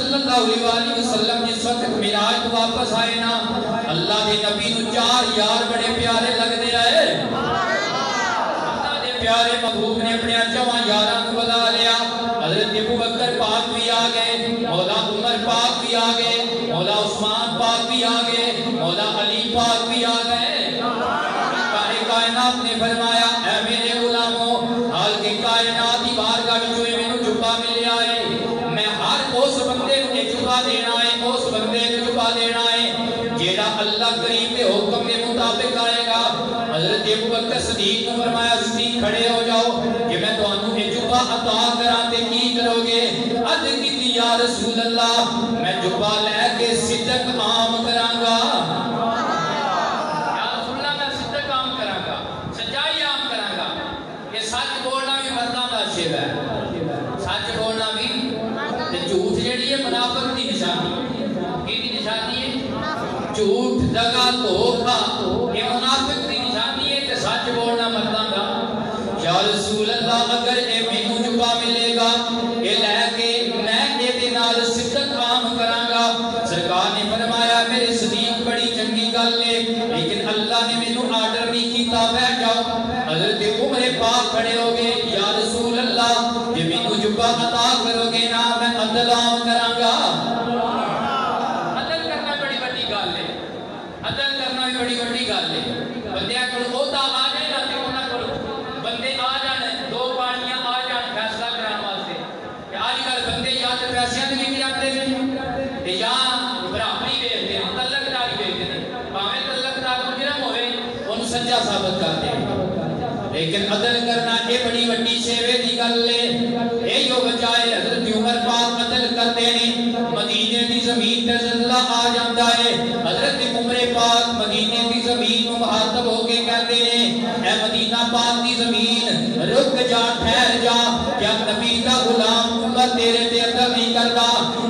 صلی اللہ علیہ وسلم جس وقت معراج تو واپس آئے نا اللہ دے نبی نو 4 یار بڑے پیارے لگ دے آئے اللہ دے پیارے محبوب نے اپنے جوان یاراں کو بلا لیا حضرت ابو بکر پاک بھی آ گئے مولا عمر پاک بھی آ گئے مولا عثمان پاک بھی آ گئے مولا علی پاک بھی آ گئے کائنات نے فرمایا اے میرے غلاموں حال کے کائنات کی بارگاہ وچوں میں نو جھکا ملیا ہے میں ہر اس بندے نو جھکا دینا ہے اس بندے نو جھکا دینا ہے جیڑا اللہ کریم کے حکم کے مطابق آئے گا حضرت ابو بکر صدیق نے فرمایا صدیق کھڑے ہو جاؤ کہ میں تانوں یہ جھکا عطا کراں تے کی کرو گے عرض کیتی یا رسول اللہ میں جھکا لے کے صدق عام کراں گا سچ بولنا بھی جھوٹ جڑی ہے منافق کی نشانی کی نشانی ہے جھوٹ دغا دھوکا یہ منافق کی نشانی ہے تے سچ بولنا مرداں دا یا رسول اللہ اگر اے مینوں جھکا ملے گا اے لے کے میں اے دے نال صدق عام کراں گا سرکار نے فرمایا میرے صدیق بڑی چنگی گل ہے لیکن اللہ نے مینوں آرڈر نہیں کیتا بیٹھ جاؤ حضرت عمر پاک کھڑے ہو گئے یا رسول اللہ یہ مینوں جھکا عطا کرو گے نا میں عدل عام کراں گا عدل کرنا بڑی بڑی گل ہے عدل کرنا بھی بڑی بڑی گل ہے بندیاں کول عہدہ آ جائے نا تے انہاں کول بندے آ جان دو پارٹیاں آ جان فیصلہ کران واسطے کہ اج کل بندے یا تے پیسے تے وی آندے نے تے یا برابری ویکھدے ہیں تعلق داری ویکھدے ہیں بھاویں تعلق دار مجرم ہوے اونوں سچا ثابت کر دے لیکن عدل کرنا یہ بڑی وڈی شیوے دی گل ہے یہ وجہ ہے حضرت عمر پاک عدل کرتے ہیں مدینے دی زمین تے زلزلہ آ جاندا ہے حضرت عمر پاک مدینے دی زمین کو مخاطب ہو کے کہتے ہیں اے مدینہ پاک دی زمین رک جا ٹھہر جا کیا نبی دا غلام عمر تیرے تے عدل نہیں کرتا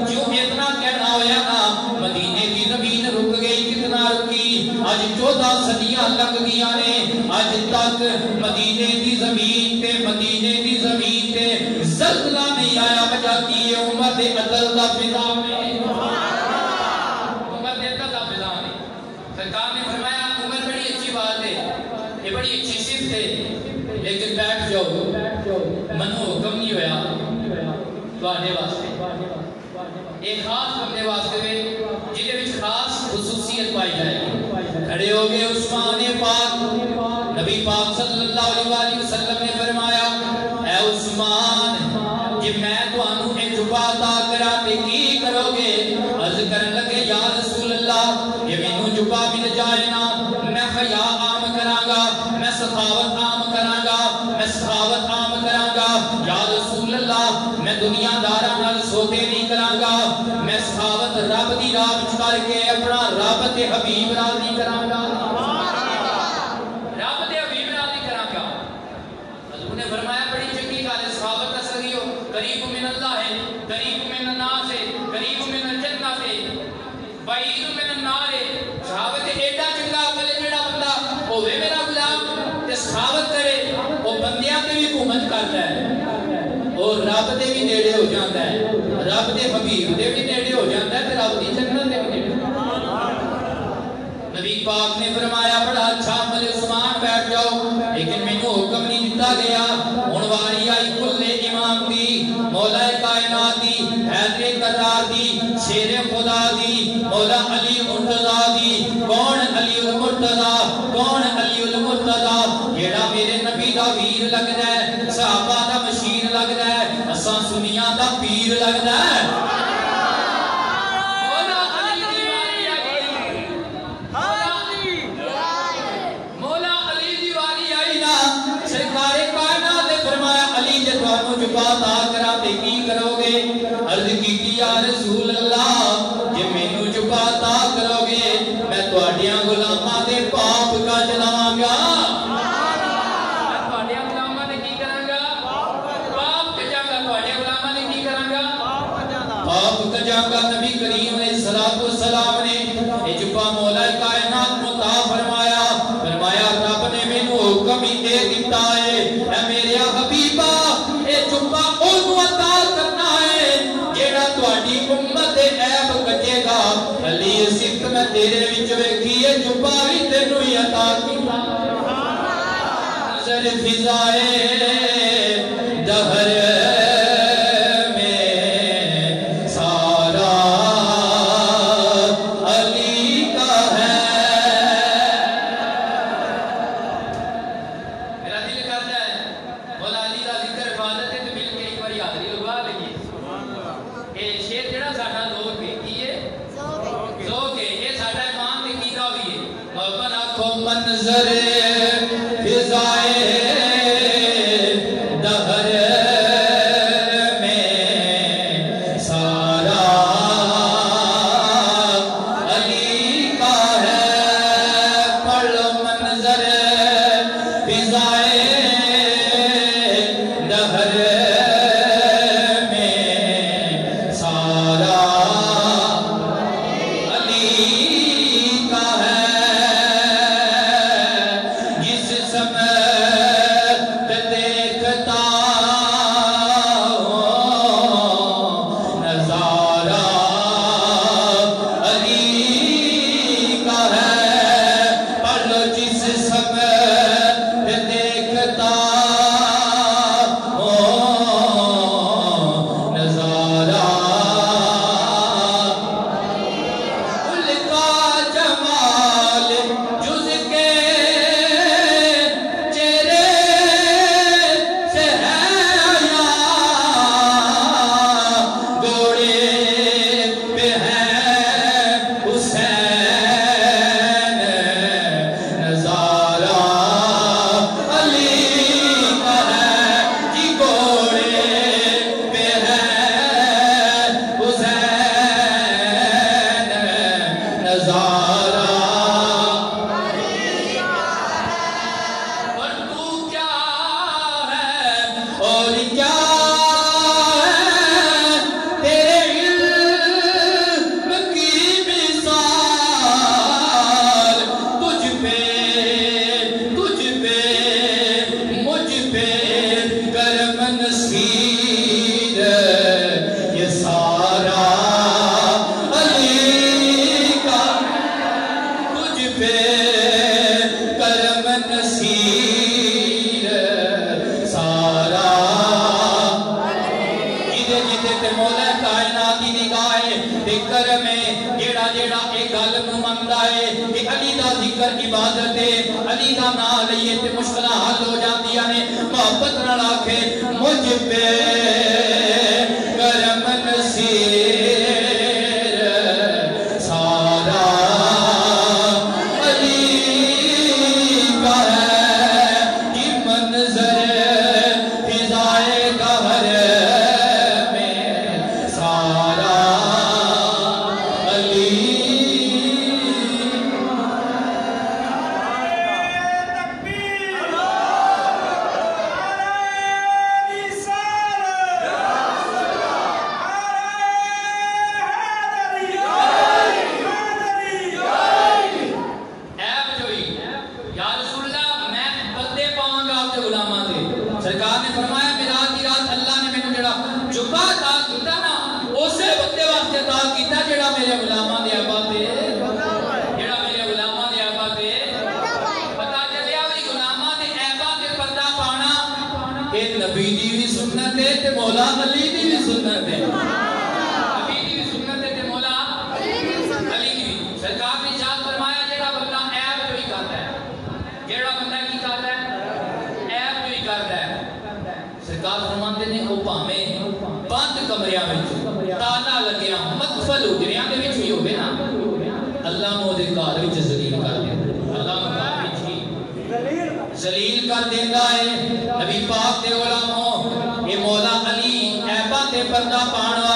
کیوں اتنا کہنا ہویا نا مدینے دی زمین رک گئی کتنا رکی آج 14 صدیاں لگ گیا نے آج تک مدینے دی زمین تے زلزلہ نہیں آیا وجہ کی عمر دے عدل دا فضا میں عمر دے عدل دا فضا میں سرکار نے فرمایا عمر بڑی اچھی بات ہے یہ بڑی اچھی صفت ہے لیکن بیٹھ جاؤ منو حکم نہیں ہویا تواڈے واسطے ایک خاص بندے واسطے جہدے وچ خاص خصوصیت پائی جائے گی کھڑے ہو گئے عثمان پاک نبی پاک صلی اللہ علیہ وسلم نے فرمایا اے عثمان کہ میں تانوں ایک جھکا عطا کراں تے کی کرو گے عرض کرن لگے یا رسول اللہ یہ مینوں جھکا مل جائے نا میں حیا عام کراں گا میں سخاوت عام کراں گا یا رسول اللہ میں دنیا داراں نال سودے نہیں کراں گا میں سخاوت رب دی راہ وچ کر کے اپنا رب تے حبیب راضی کراں گا رب تے حبیب راضی کراں گا حضور نے فرمایا بڑی چنگی گل ہے سخاوت کا سریو قریب من اللہ ہے قریب من الناس ہے قریب من الجنہ ہے بعید من النار ہے سخاوت ایڈا چنگا عمل ہے جڑا بندہ ہوے میرا غلام تے سخاوت کرے وہ بندیاں تے بھی حکومت کرتا ہے اور رب دے بھی نیڑے ہو جاتا ہے رب دے حبیب دے بھی نیڑے ہو جاتا ہے تے رب دی جنت دے بھی نیڑے نبی پاک نے فرمایا بڑا اچھا عمل عثمان بیٹھ جاؤ لیکن مینوں حکم نہیں دتا گیا ہن واری آئی کل امام دی مولا کائنات دی حیدر کرار دی شیر خدا دی مولا علی مرتضی دی کون علی المرتضی کون علی المرتضی جیڑا میرے نبی دا ویر لگدا ہے صحابہ دا مشیر لگدا ہے اساں سنیاں دا پیر لگدا ہے جھکا عطا کرا تے کی کرو گے عرض کیتی یا رسول اللہ جے مینوں جھکا عطا کرو گے میں تواڈیاں غلاماں دے پاپ کٹ لاواں گا میں تواڈیاں غلاماں دے کی کراں گا پاپ کٹاں گا تواڈیاں غلاماں دے کی کراں گا پاپ کٹاں گا نبی کریم علیہ الصلوۃ والسلام نے اے جھکا مولا کائنات کو عطا فرمایا رب نے مینوں حکم ہی دے دتا ہے اے میرے حبیبا اے جھکا اونوں عطا کرنا ہے جیڑا تواڈی امت یہ صفت میں تیرے وچ ویکھی ہے جبا بھی تینوں ہی عطا کیتا نظر فضائے دہر منظر فضائے دہر میں سارا علی کا ہے پڑھ منظر فضائے دہر میں سارا علی کا ہے عبادت علی دا نام لئیے تے مشکلہ حل ہو جاتی ہے محبت نہ لاکھے مجھ پہ کرم نصیر سارا علی کا ہے یہ منظر فضائے دہر میں سارا علی سرکار نے فرمایا میراج کی رات اللہ نے میں جڑا جبا عطا کیتا نا اسے بندے واسطے عطا کیتا جڑا میرے غلاماں دے ابا تے پتہ چلیا وی غلاماں دے ابا تے پردہ پانا اے نبی دی بھی سنت ہے تے مولا علی دی بھی سنت ہے نبی دی بھی سنت ہے تے مولا علی دی بھی سرکار نے ارشاد فرمایا جڑا بندہ عیب جو ہی کرتا ہے جڑا بندہ کی کرتا ہے سرکار فرماندے نے او پاویں بند کمریاں وچ تالا لگیا مقفل اجریاں دے وچ بھی ہوے نا اللہ نو دے گھر وچ ذلیل کر دیندا اللہ نو گھر وچ ہی ذلیل کر دیندا ہے نبی پاک دے علماء اے مولا علی عیباں تے پردہ پانا